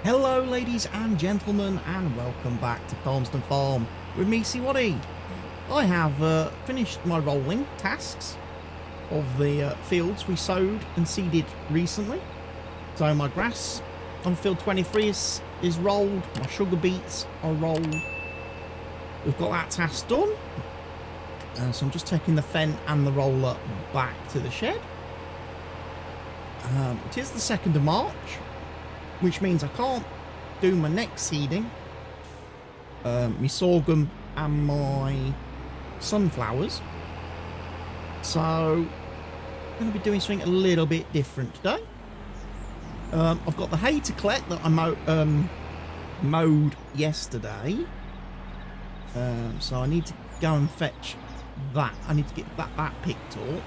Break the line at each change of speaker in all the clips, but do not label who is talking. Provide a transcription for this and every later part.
Hello ladies and gentlemen, and welcome back to Calmsden Farm with me, CWATTY. I have finished my rolling tasks of the fields we sowed and seeded recently. So my grass on field 23 is rolled, my sugar beets are rolled. We've got that task done. So I'm just taking the fen and the roller back to the shed. It is the 2nd of March. Which means I can't do my next seeding, my sorghum and my sunflowers. So I'm going to be doing something a little bit different today. I've got the hay to collect that I mowed yesterday. So I need to go and fetch that. I need to get that picked up.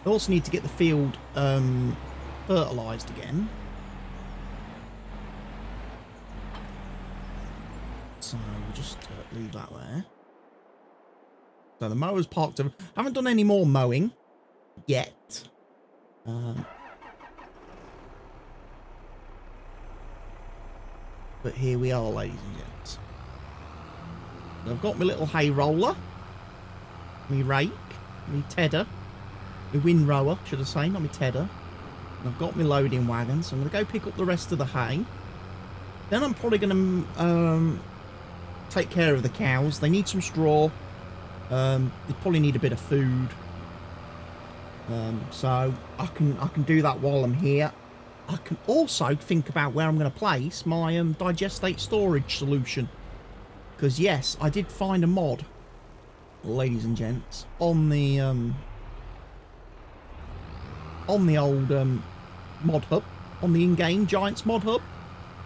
I also need to get the field fertilised again. So we'll just leave that there. So the mower's parked over. I haven't done any more mowing yet. But here we are, ladies and gents. I've got my little hay roller, my rake, my tedder, my windrower, should I say, not my tedder. And I've got my loading wagon, so I'm going to go pick up the rest of the hay. Then I'm probably going to take care of the cows. They need some straw. They probably need a bit of food. So I can do that while I'm here. I can also think about where I'm going to place my digestate storage solution. Because yes, I did find a mod, ladies and gents, on the old mod hub, on the in-game Giants mod hub.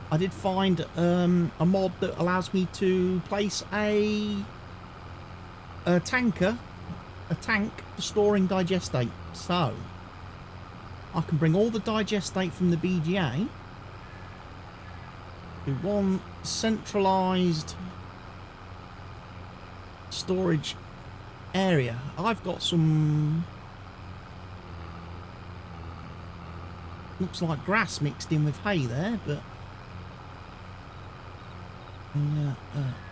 I did find a mod that allows me to place a tank for storing digestate. So I can bring all the digestate from the BGA to one centralised storage area. I've got some, looks like grass mixed in with hay there, but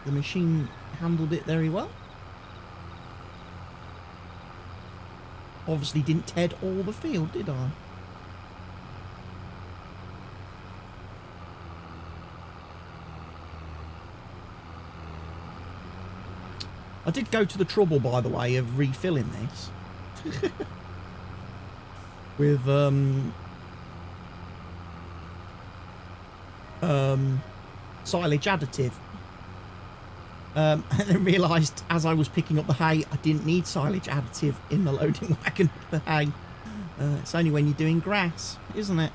the machine handled it very well. Obviously didn't ted all the field, did I? I did go to the trouble, by the way, of refilling this with silage additive, and then realised as I was picking up the hay I didn't need silage additive in the loading wagon for the hay. It's only when you're doing grass, isn't it?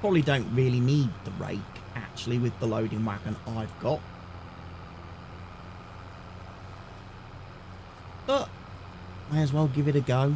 Probably don't really need the rake, actually, with the loading wagon I've got. But may as well give it a go.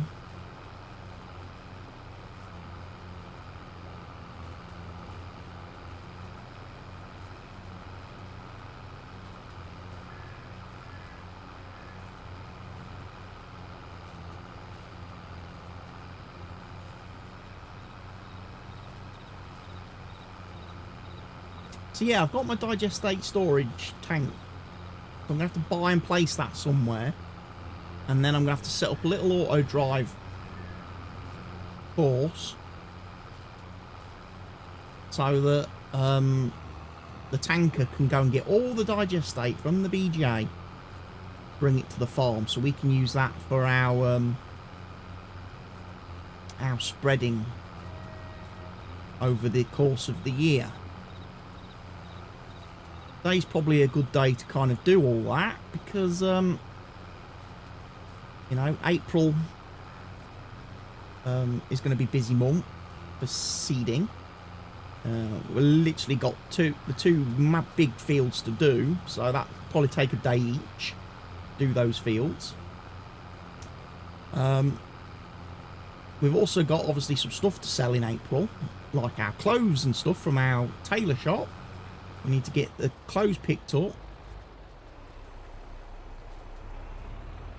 So yeah, I've got my digestate storage tank. So I'm going to have to buy and place that somewhere. And then I'm going to have to set up a little auto drive course. So that the tanker can go and get all the digestate from the BGA. Bring it to the farm. So we can use that for our spreading over the course of the year. Today's probably a good day to kind of do all that because you know, April is going to be busy month for seeding. We've literally got the two big fields to do, so that'll probably take a day each. Do those fields. We've also got obviously some stuff to sell in April, like our clothes and stuff from our tailor shop. We need to get the clothes picked up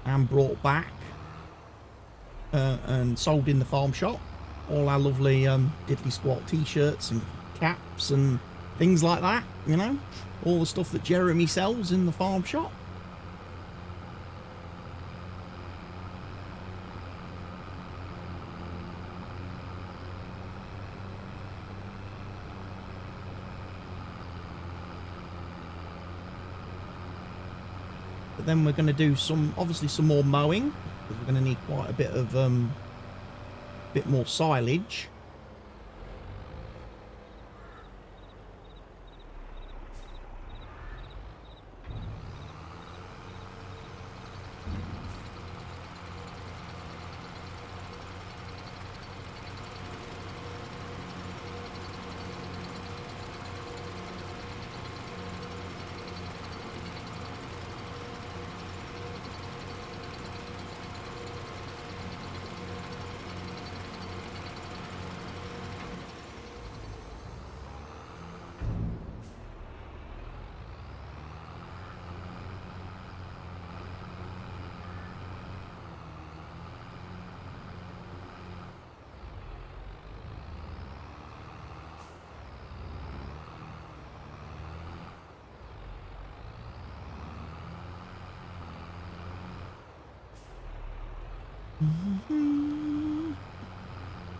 and brought back and sold in the farm shop. All our lovely diddly squat t-shirts and caps and things like that, you know, all the stuff that Jeremy sells in the farm shop. But then we're going to do obviously some more mowing, because we're going to need quite a bit of bit more silage.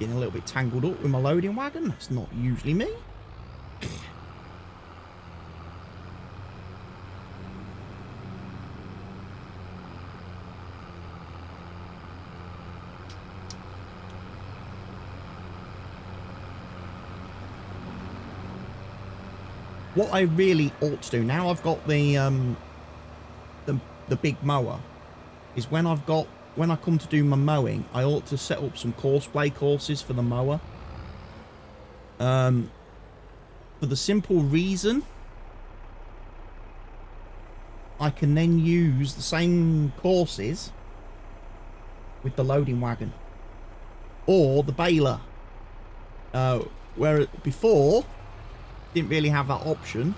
Getting a little bit tangled up with my loading wagon. That's not usually me. What I really ought to do now I've got the big mower is when I come to do my mowing, I ought to set up some courseplay courses for the mower. For the simple reason, I can then use the same courses with the loading wagon or the baler. Where before, didn't really have that option.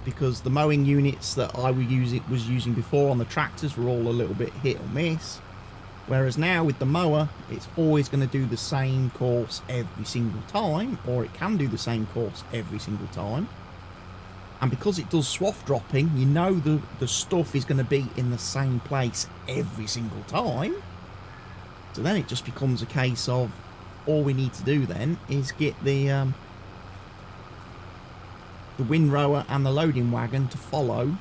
Because the mowing units that I was using before on the tractors were all a little bit hit or miss. Whereas now with the mower, it's always going to do the same course every single time, or it can do the same course every single time. And because it does swath dropping, you know the stuff is going to be in the same place every single time. So then it just becomes a case of all we need to do then is get the windrower and the loading wagon to follow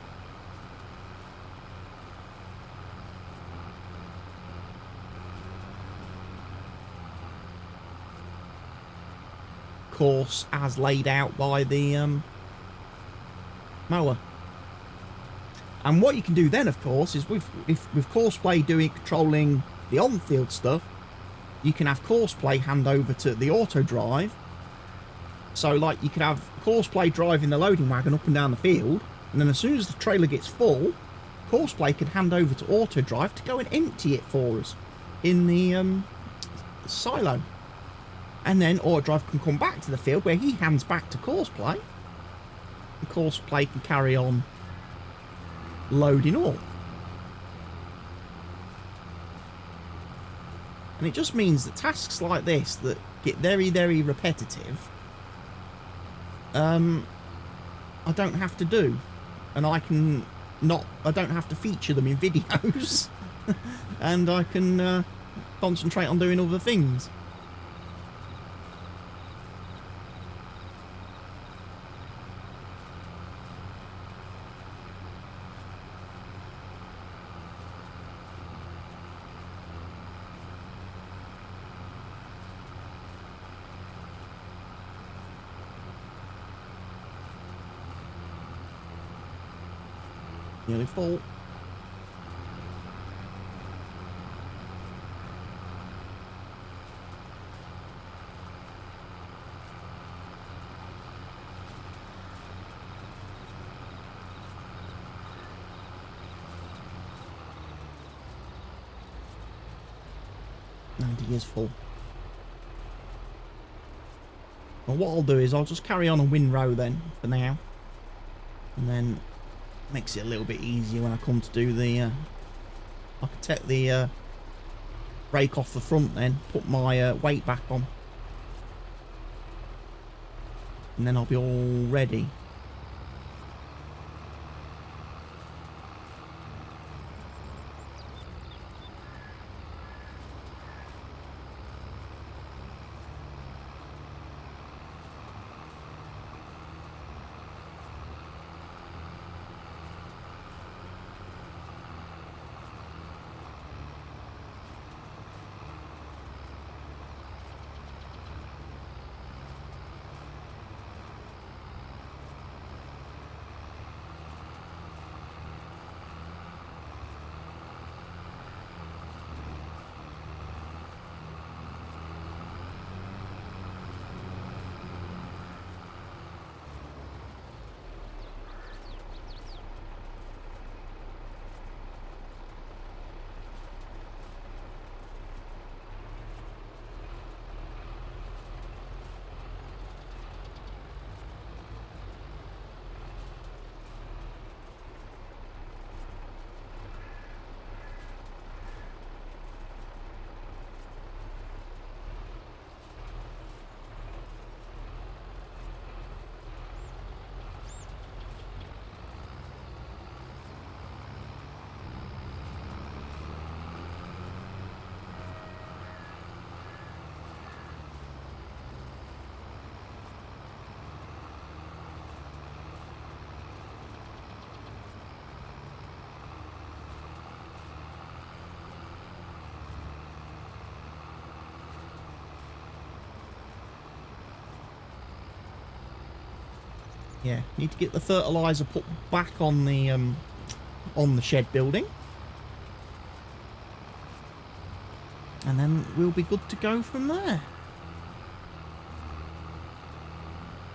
course as laid out by the mower. And what you can do then, of course, is with courseplay controlling the on-field stuff, you can have courseplay hand over to the auto drive. So like you could have courseplay driving the loading wagon up and down the field, and then as soon as the trailer gets full, courseplay can hand over to auto drive to go and empty it for us in the silo. And then auto drive can come back to the field where he hands back to courseplay. And courseplay can carry on loading up. And it just means that tasks like this that get very, very repetitive, I don't have to do, and I don't have to feature them in videos, and I can concentrate on doing other things. Nearly full. And he is full. Well, what I'll do is I'll just carry on a windrow then for now. And then makes it a little bit easier when I come to do the... I can take the brake off the front then, put my weight back on. And then I'll be all ready. Yeah, need to get the fertilizer put back on the shed building. And then we'll be good to go from there.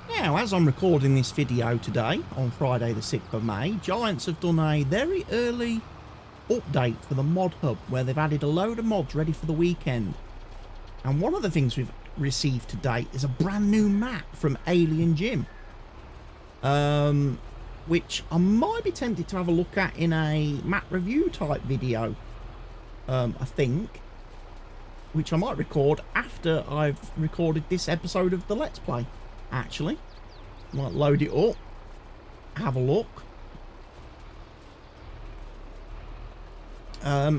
Now, as I'm recording this video today, on Friday the 6th of May, Giants have done a very early update for the mod hub, where they've added a load of mods ready for the weekend. And one of the things we've received to date is a brand new map from Alien Gym. Which I might be tempted to have a look at in a map review type video, I think, which I might record after I've recorded this episode of the Let's Play, actually. Might load it up, have a look.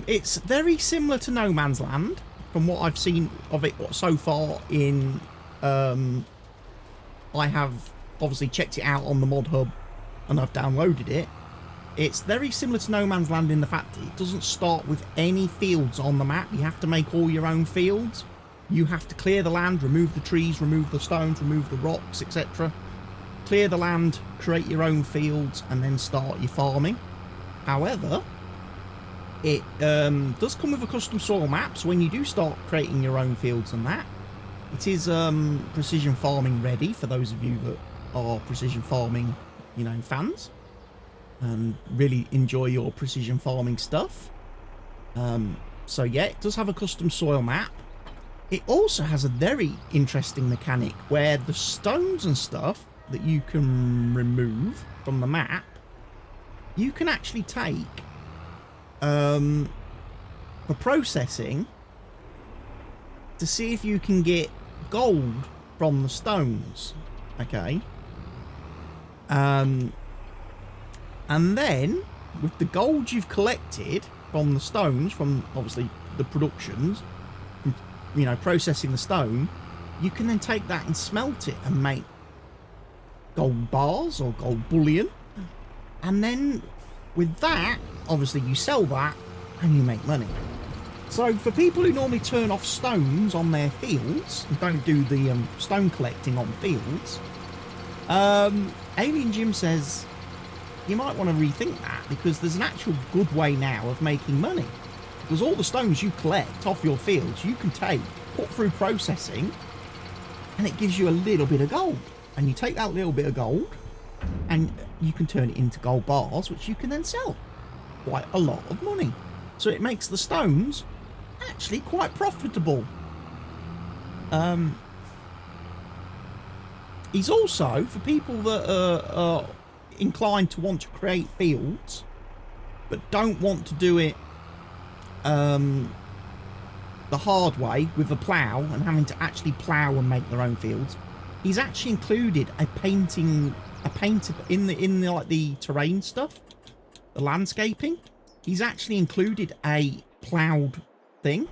It's very similar to No Man's Land, from what I've seen of it so far in, I have obviously checked it out on the mod hub and I've downloaded it. It's very similar to No Man's Land in the fact that it doesn't start with any fields on the map. You have to make all your own fields. You have to clear the land, remove the trees, remove the stones, remove the rocks, etc. Clear the land, create your own fields, and then start your farming. However, it does come with a custom soil map, so when you do start creating your own fields and that, it is precision farming ready for those of you that are precision farming, you know, fans and really enjoy your precision farming stuff. So yeah, it does have a custom soil map. It also has a very interesting mechanic where the stones and stuff that you can remove from the map, you can actually take for processing to see if you can get gold from the stones. Okay. And then with the gold you've collected from the stones, from obviously the productions, you know, processing the stone, you can then take that and smelt it and make gold bars or gold bullion. And then with that, obviously you sell that and you make money. So for people who normally turn off stones on their fields and don't do the stone collecting on fields, Alien Gym says you might want to rethink that, because there's an actual good way now of making money. Because all the stones you collect off your fields, you can take, put through processing, and it gives you a little bit of gold. And you take that little bit of gold, and you can turn it into gold bars, which you can then sell. Quite a lot of money. So it makes the stones actually quite profitable. He's also, for people that are inclined to want to create fields, but don't want to do it the hard way with a plough and having to actually plough and make their own fields. He's actually included a painter in the like the terrain stuff, the landscaping. He's actually included a ploughed thing,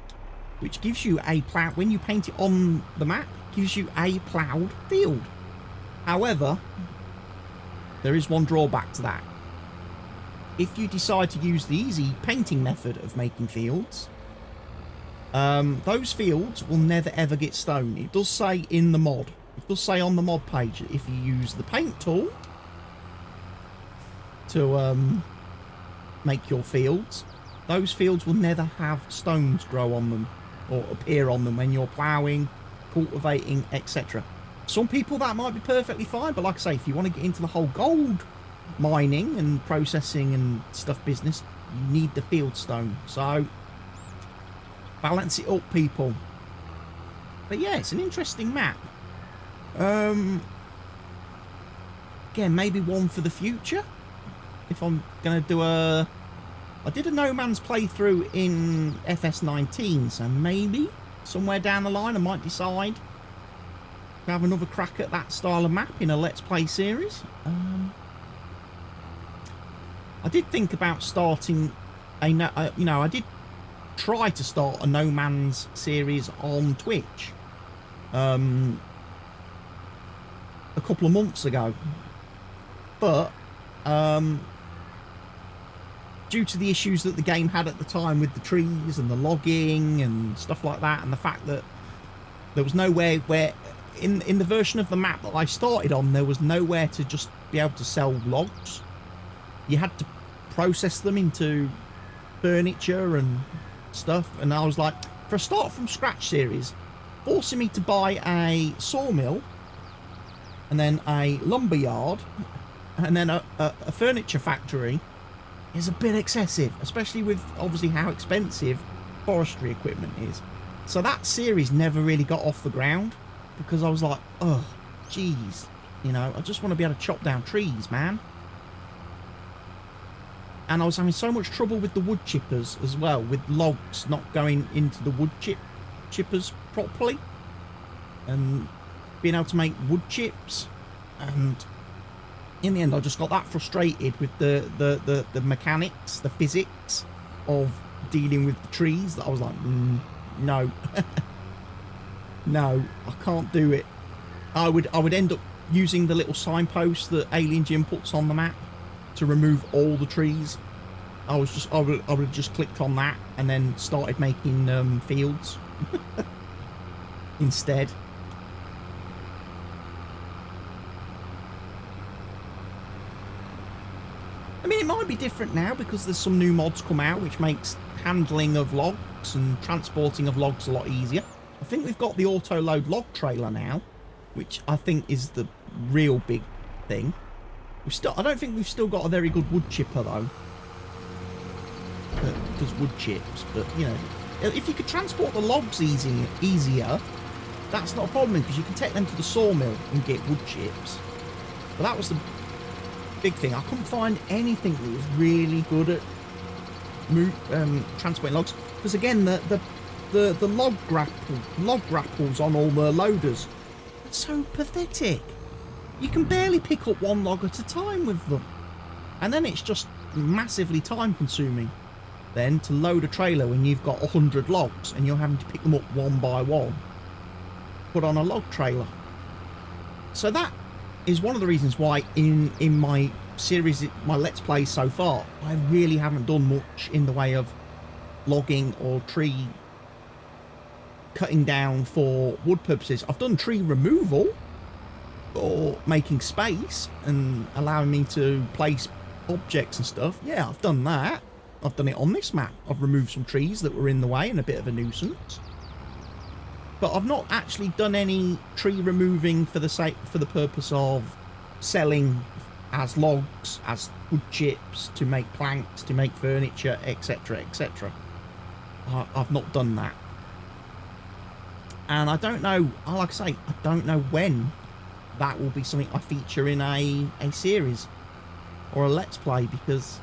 which gives you a plough when you paint it on the map. Gives you a ploughed field. However, there is one drawback to that. If you decide to use the easy painting method of making fields, those fields will never ever get stone. It does say in the mod, it does say on the mod page that if you use the paint tool to make your fields, those fields will never have stones grow on them or appear on them when you're ploughing, cultivating, etc. Some people that might be perfectly fine, but like I say, if you want to get into the whole gold mining and processing and stuff business, you need the field stone. So balance it up, people. But yeah, it's an interesting map. Again, maybe one for the future. If I'm gonna do I did a No Man's playthrough in FS19, so maybe somewhere down the line I might decide to have another crack at that style of map in a Let's Play series. I did think about starting I did try to start a No Man's series on Twitch a couple of months ago, but due to the issues that the game had at the time with the trees and the logging and stuff like that, and the fact that there was nowhere where in the version of the map that I started on, there was nowhere to just be able to sell logs. You had to process them into furniture and stuff, and I was like, for a start from scratch series, forcing me to buy a sawmill and then a lumber yard and then a furniture factory is a bit excessive, especially with obviously how expensive forestry equipment is. So that series never really got off the ground because I was like, oh geez, you know, I just want to be able to chop down trees, man. And I was having so much trouble with the wood chippers as well, with logs not going into the wood chippers properly and being able to make wood chips. And in the end I just got that frustrated with the mechanics, the physics of dealing with the trees, that I was like, no. No, I can't do it. I would end up using the little signpost that Alien Jim puts on the map to remove all the trees. I would have just clicked on that and then started making fields instead. I mean, it might be different now because there's some new mods come out which makes handling of logs and transporting of logs a lot easier. I think we've got the auto-load log trailer now, which I think is the real big thing. I don't think we've still got a very good wood chipper though, that does wood chips. But you know, if you could transport the logs easier, that's not a problem because you can take them to the sawmill and get wood chips. But that was the big thing. I couldn't find anything that was really good at transporting logs, because again the log grapples on all the loaders are so pathetic. You can barely pick up one log at a time with them, and then it's just massively time consuming then to load a trailer when you've got 100 logs and you're having to pick them up one by one, put on a log trailer. So that is one of the reasons why in my series, my Let's Plays so far, I really haven't done much in the way of logging or tree cutting down for wood purposes. I've done tree removal or making space and allowing me to place objects and stuff. Yeah, I've done that. I've done it on this map. I've removed some trees that were in the way and a bit of a nuisance. But I've not actually done any tree removing for the purpose of selling as logs, as wood chips, to make planks, to make furniture, etc, etc. I've not done that. And I don't know, like I say, I don't know when that will be something I feature in a series or a let's play, because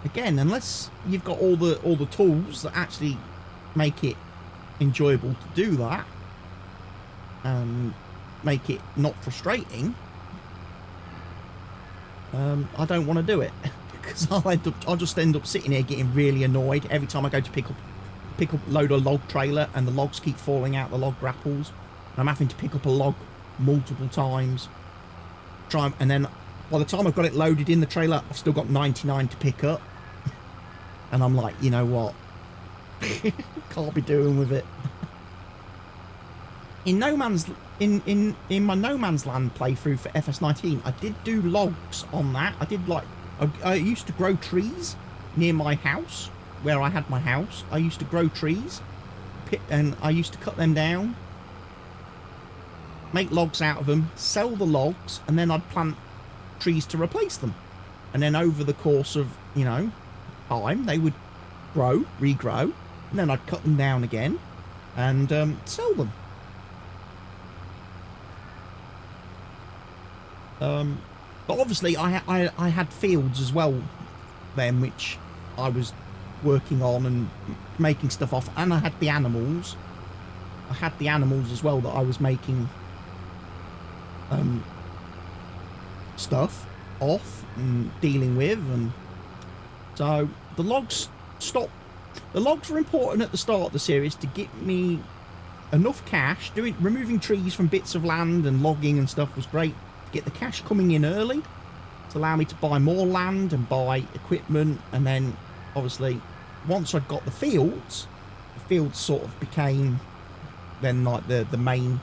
again, unless you've got all the tools that actually make it enjoyable to do that and make it not frustrating, I don't want to do it. Because I'll just end up sitting here getting really annoyed every time I go to pick up load a log trailer and the logs keep falling out the log grapples, and I'm having to pick up a log multiple times, and then by the time I've got it loaded in the trailer, I've still got 99 to pick up, and I'm like, you know what, can't be doing with it. In my No Man's Land playthrough for FS19, I did do logs on that. I did, like, I used to grow trees near my house, where I had my house. I used to grow trees, and I used to cut them down, make logs out of them, sell the logs, and then I'd plant trees to replace them. And then over the course of, you know, time, they would grow, regrow, and then I'd cut them down again and sell them. But obviously I had fields as well then, which I was working on and making stuff off, and I had the animals. I had the animals as well that I was making stuff off and dealing with, and so the logs stopped. The logs were important at the start of the series to get me enough cash. Removing trees from bits of land and logging and stuff was great to get the cash coming in early, to allow me to buy more land and buy equipment. And then obviously once I got the fields sort of became then like the main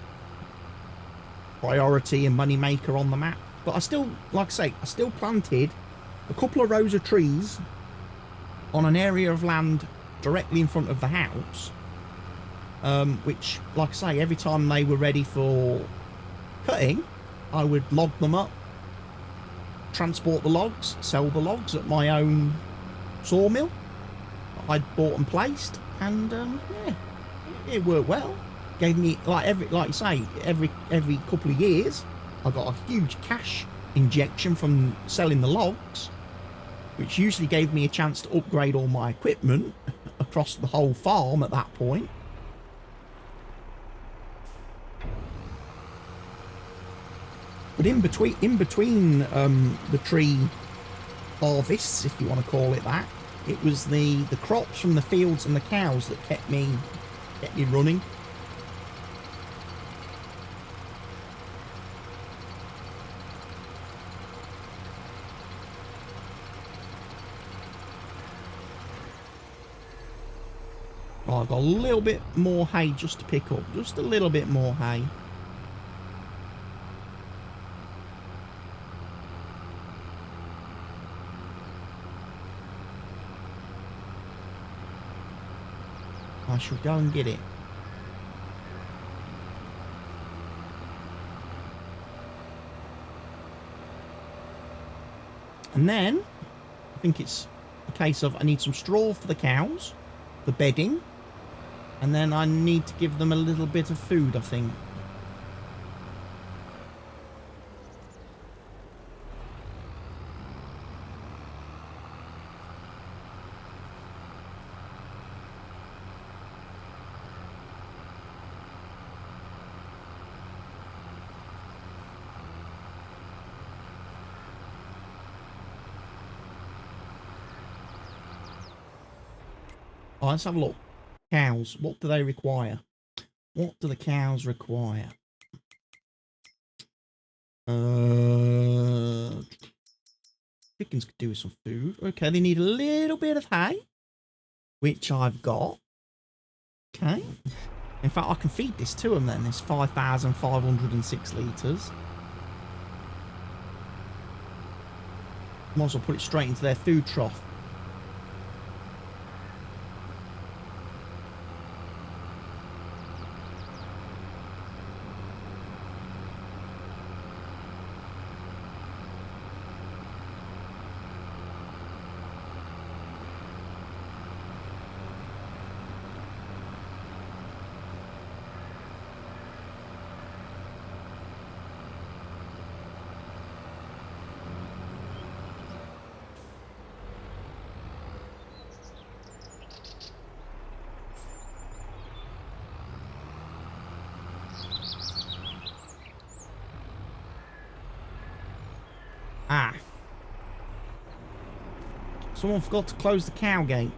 priority and money maker on the map. But I still, like I say, I still planted a couple of rows of trees on an area of land directly in front of the house, which, like I say, every time they were ready for cutting, I would log them up, transport the logs, sell the logs at my own sawmill I'd bought and placed, and yeah, it worked well. Gave me, like you say, every couple of years I got a huge cash injection from selling the logs, which usually gave me a chance to upgrade all my equipment across the whole farm at that point. But in between the tree harvests, if you want to call it that, it was the crops from the fields and the cows that kept me running. Oh, I've got a little bit more hay just to pick up, just a little bit more hay. I shall go and get it. And then I think it's a case of I need some straw for the cows, the bedding, and then I need to give them a little bit of food, I think. Oh, let's have a look. Cows, what do they require? What do the cows require? Chickens could do with some food. Okay, they need a little bit of hay, which I've got. Okay. In fact, I can feed this to them then. It's 5,506 litres. Might as well put it straight into their food trough. Ah. Someone forgot to close the cow gate.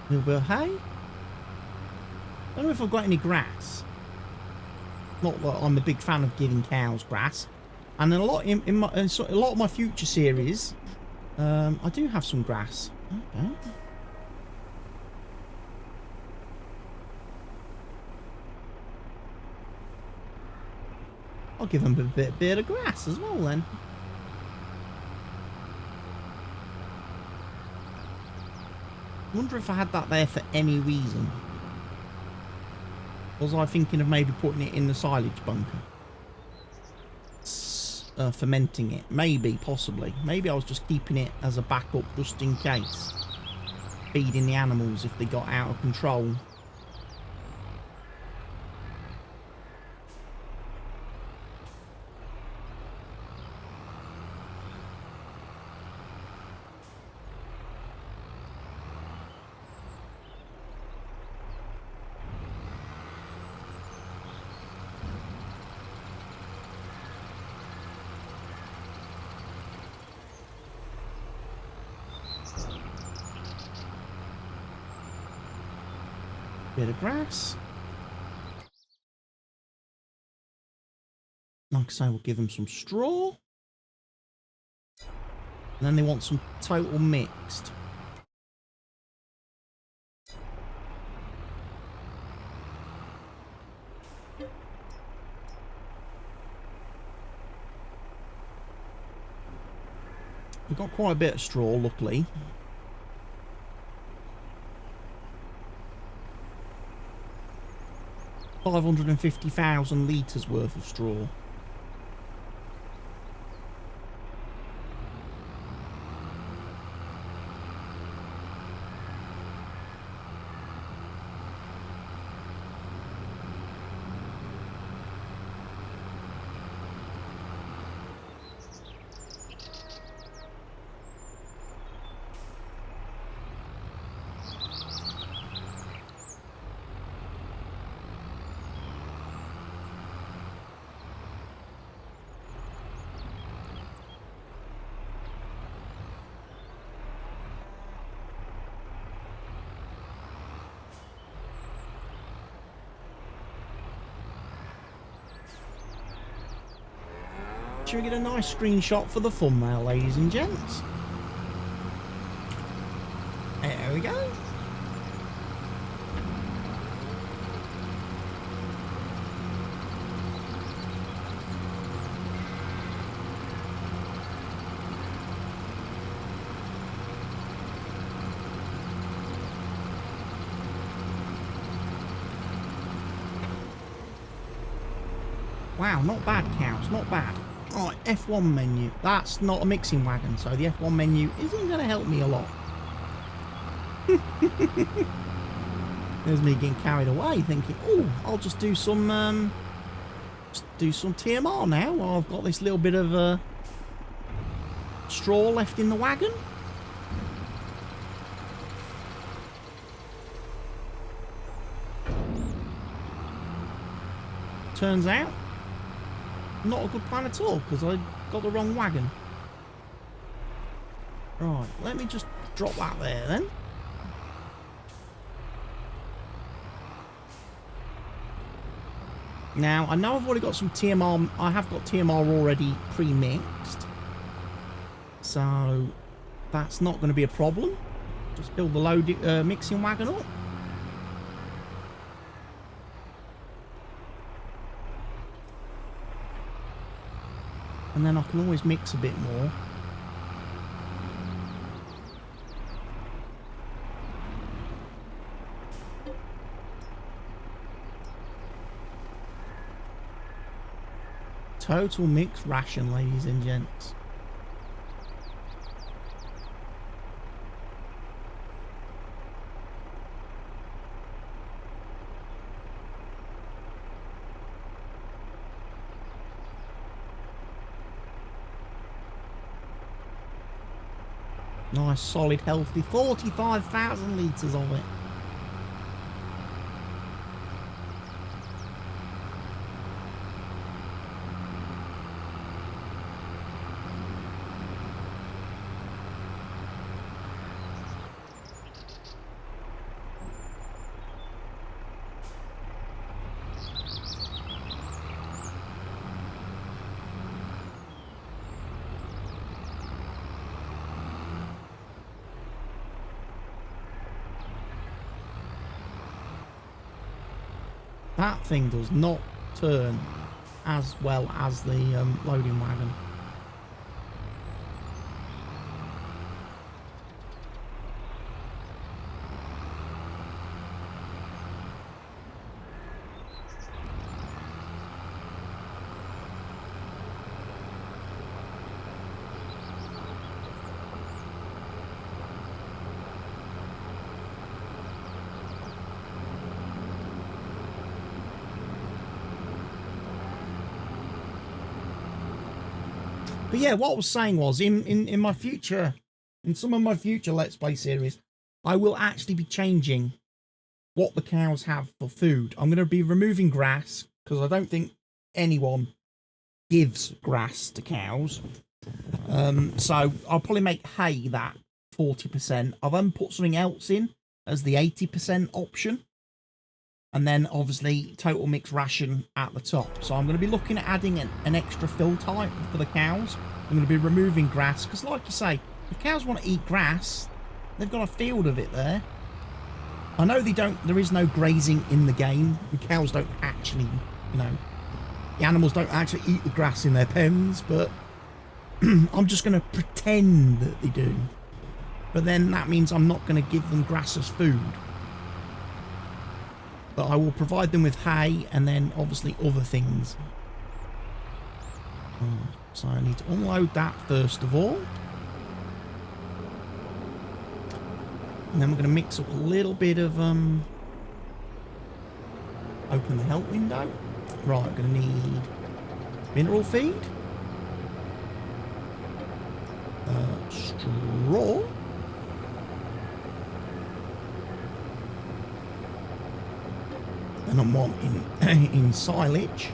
A little bit of hay. I don't know if I've got any grass. Not that I'm a big fan of giving cows grass. And then a lot in a lot of my future series, I do have some grass. Okay. I'll give them a bit of grass as well then. I wonder if I had that there for any reason. Was I thinking of maybe putting it in the silage bunker? Fermenting it. Maybe, possibly. Maybe I was just keeping it as a backup just in case. Feeding the animals if they got out of control. Bit of grass. Like I say, we'll give them some straw. And then they want some total mixed. We've got quite a bit of straw, luckily. 550,000 litres worth of straw. Should we get a nice screenshot for the thumbnail, ladies and gents? There we go. Wow, not bad, cows, not bad. Right, F1 menu. That's not a mixing wagon, so the F1 menu isn't going to help me a lot. There's me getting carried away, thinking, oh, I'll just do some TMR now while I've got this little bit of straw left in the wagon. Turns out, not a good plan at all, because I got the wrong wagon. Right, let me just drop that there then. Now, I know I've already got some TMR, I have got TMR already pre-mixed. So, that's not going to be a problem. Just build the load mixing wagon up. And then I can always mix a bit more. Total mixed ration, ladies and gents. Nice, solid, healthy, 45,000 litres of it. That thing does not turn as well as the loading wagon. But yeah, what I was saying was, in my future, in some of my future Let's Play series, I will actually be changing what the cows have for food. I'm going to be removing grass, because I don't think anyone gives grass to cows. So I'll probably make hay that 40%. I'll then put something else in as the 80% option. And then obviously total mixed ration at the top. So I'm going to be looking at adding an extra fill type for the cows. I'm going to be removing grass, because like you say, if cows want to eat grass, they've got a field of it there. I know there is no grazing in the game. The cows don't actually, you know, the animals don't actually eat the grass in their pens, but I'm just going to pretend that they do. But then that means I'm not going to give them grass as food. But I will provide them with hay and then obviously other things. So I need to unload that first of all. And then we're going to mix up a little bit of open the help window. Right, I'm going to need mineral feed, straw, and I'm wanting in silage.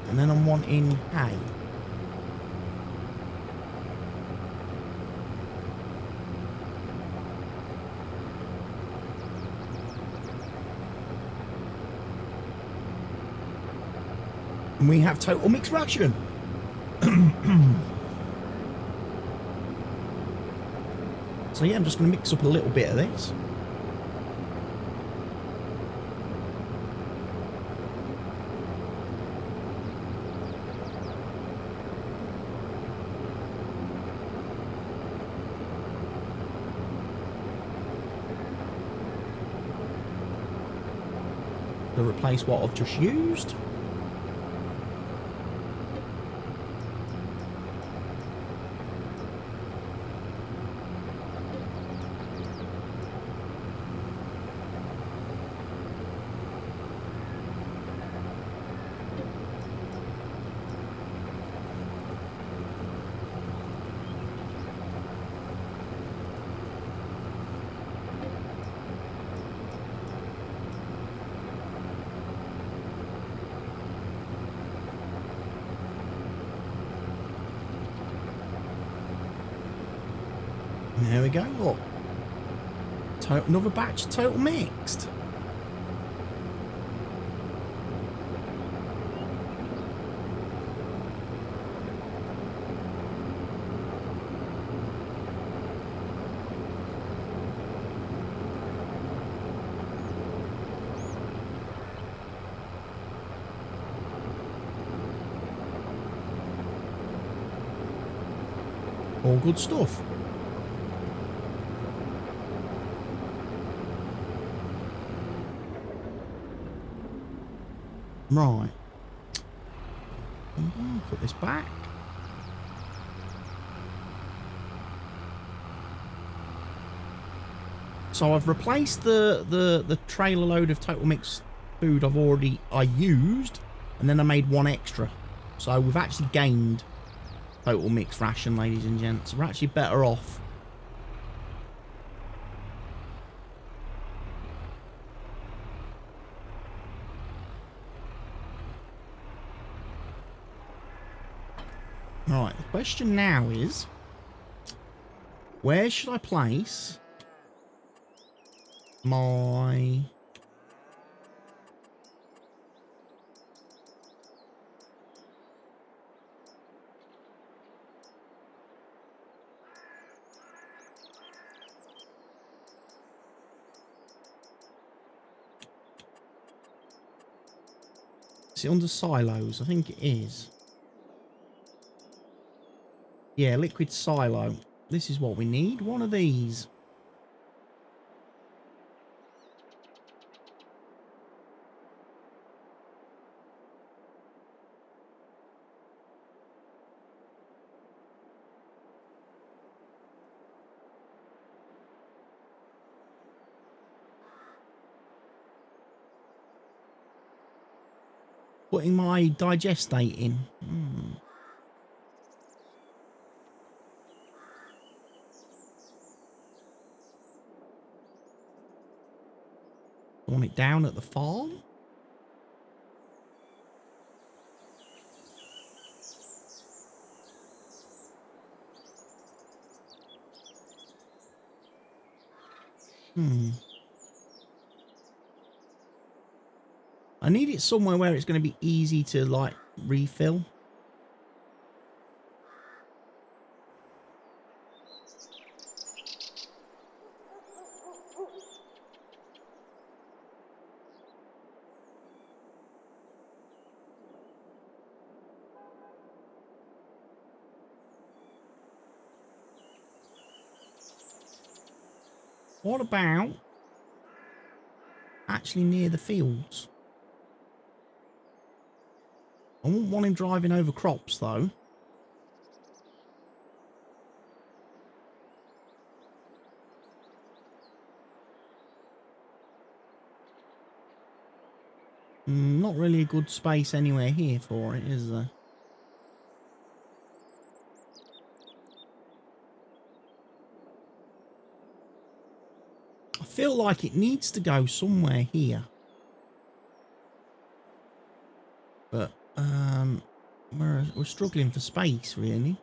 And then I'm wanting hay. And we have total mixed ration. So yeah, I'm just going to mix up a little bit of this. To replace what I've just used. There we go, look. Another batch total mixed. All good stuff. Right. Put this back. So I've replaced the trailer load of total mixed food I used, and then I made one extra. So we've actually gained total mixed ration, ladies and gents. We're actually better off. Right, the question now is, where should I place my... Is it under silos? I think it is. Yeah, liquid silo. This is what we need. One of these. Putting my digestate in. Want it down at the farm? I need it somewhere where it's going to be easy to, like, refill. What about actually near the fields? I wouldn't want him driving over crops, though. Not really a good space anywhere here for it, is there? I feel like it needs to go somewhere here. But, we're struggling for space, really.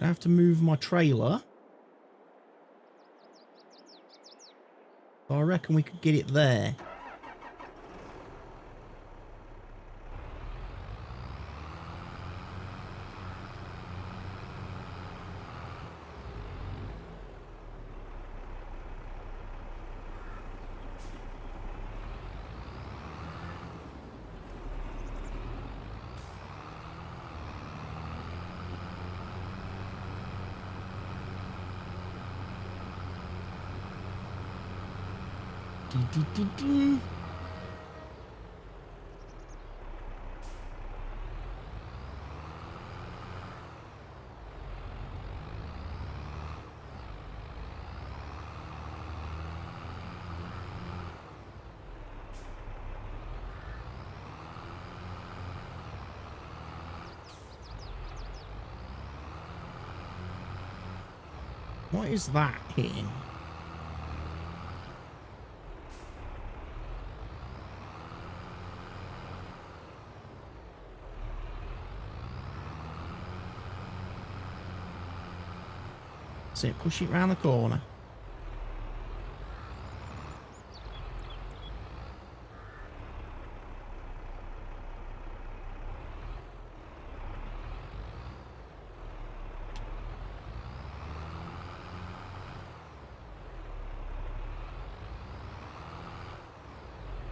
I have to move my trailer. So I reckon we could get it there. What is that hitting? That's it, push it round the corner.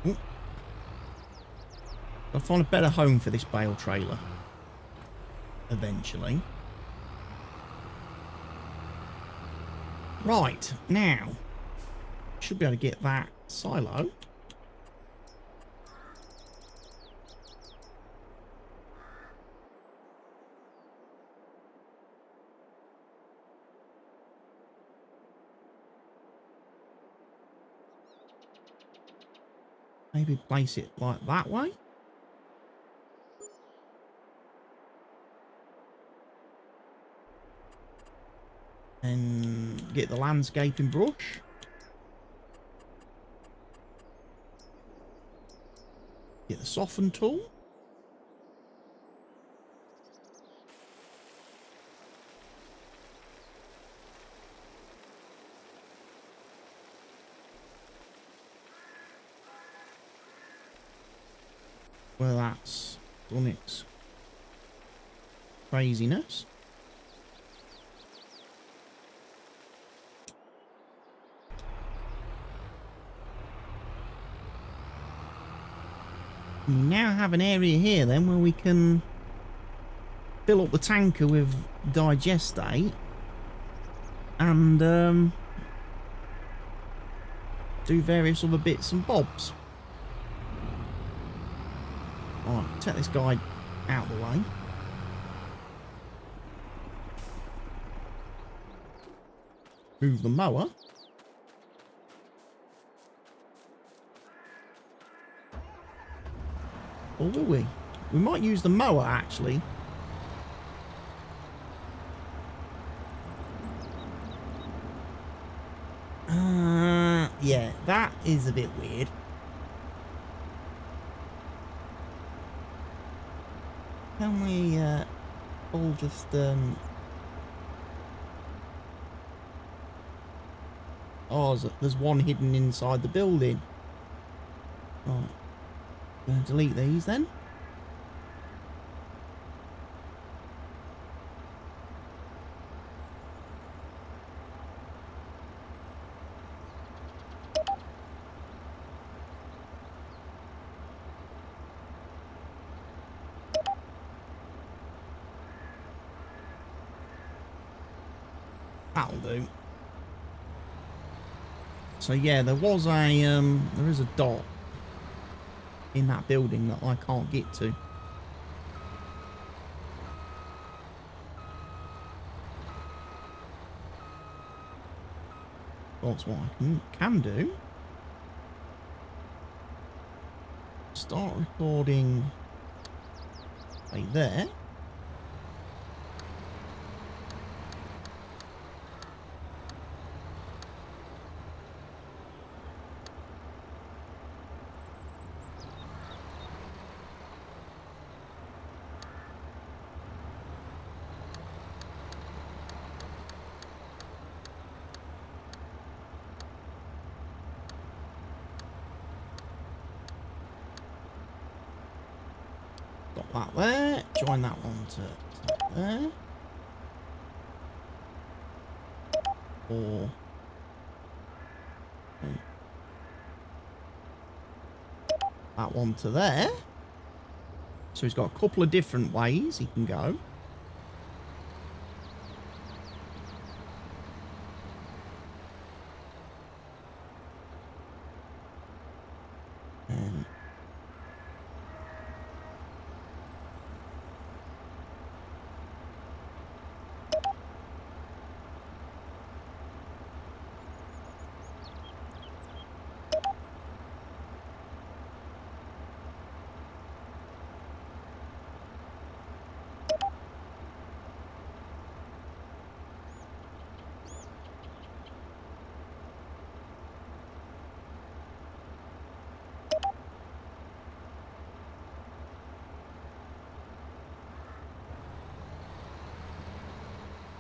Ooh. I'll find a better home for this bale trailer. Eventually. Right, now. Should be able to get that silo. Maybe place it like that way. And get the landscaping brush. Get the soften tool. Well, that's done its craziness. We now have an area here then where we can fill up the tanker with digestate and do various other bits and bobs. Alright, take this guy out of the way. Move the mower. Or will we? We might use the mower, actually. Yeah, that is a bit weird. Can we, all just, Oh, there's one hidden inside the building. Right. Gonna delete these then. That'll do. So yeah, there was a there is a dot in that building that I can't get to. That's what I can do. Start recording right there. Got that there. Join that one to there. Or that one to there. So he's got a couple of different ways he can go. And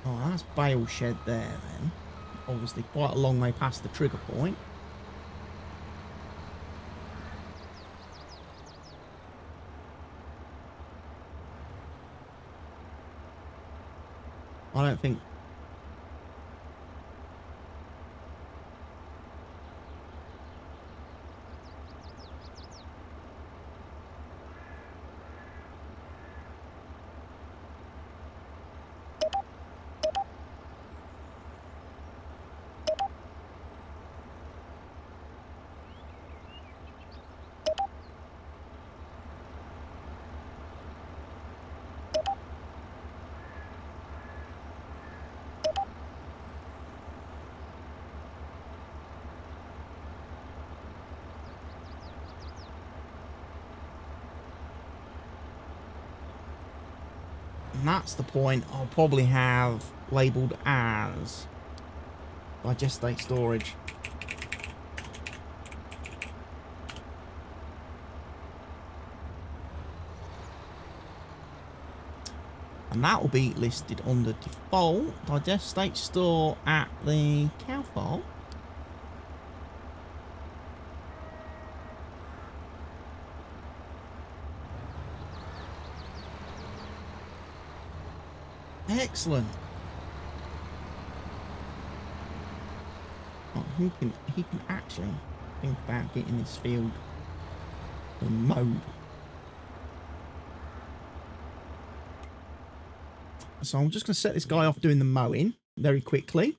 oh, that's bale shed there then. Obviously quite a long way past the trigger point. I don't think... And that's the point I'll probably have labelled as digestate storage. And that will be listed under default digestate store at the cow farm. Excellent. Oh, he can actually think about getting this field mowed. So I'm just going to set this guy off doing the mowing very quickly.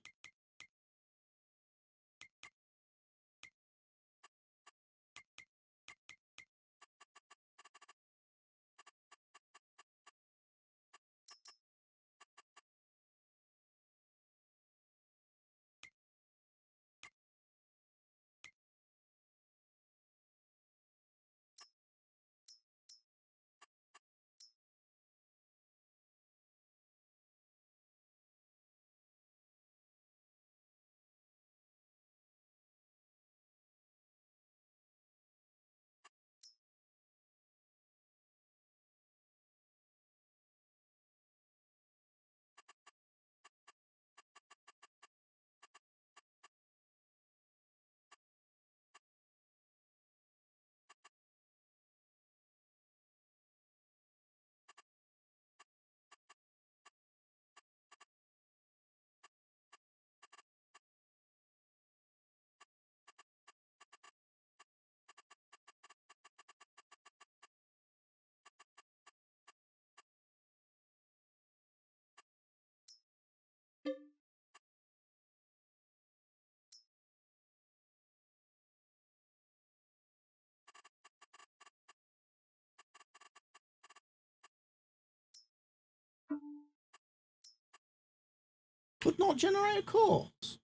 Could not generate a course.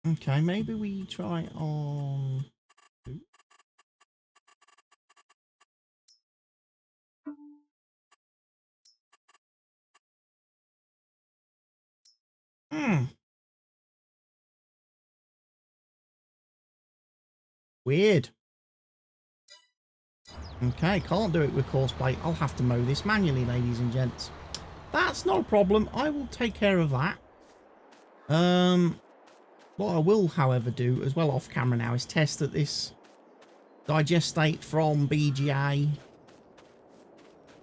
Okay, maybe we try on... Weird. Okay, can't do it with course plate. I'll have to mow this manually, ladies and gents. That's not a problem. I will take care of that. What I will, however, do as well off camera now is test that this digestate from BGA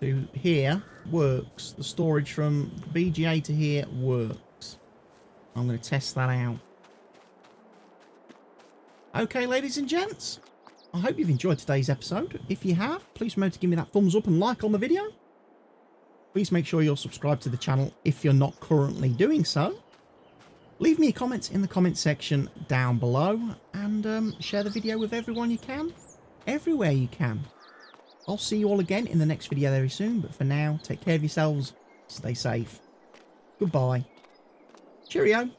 to here works. The storage from BGA to here works. I'm going to test that out. Okay, ladies and gents, I hope you've enjoyed today's episode. If you have, please remember to give me that thumbs up and like on the video. Please make sure you're subscribed to the channel if you're not currently doing so. Leave me a comment in the comment section down below and share the video with everyone you can, everywhere you can. I'll see you all again in the next video very soon, but for now, take care of yourselves, stay safe. Goodbye. Cheerio.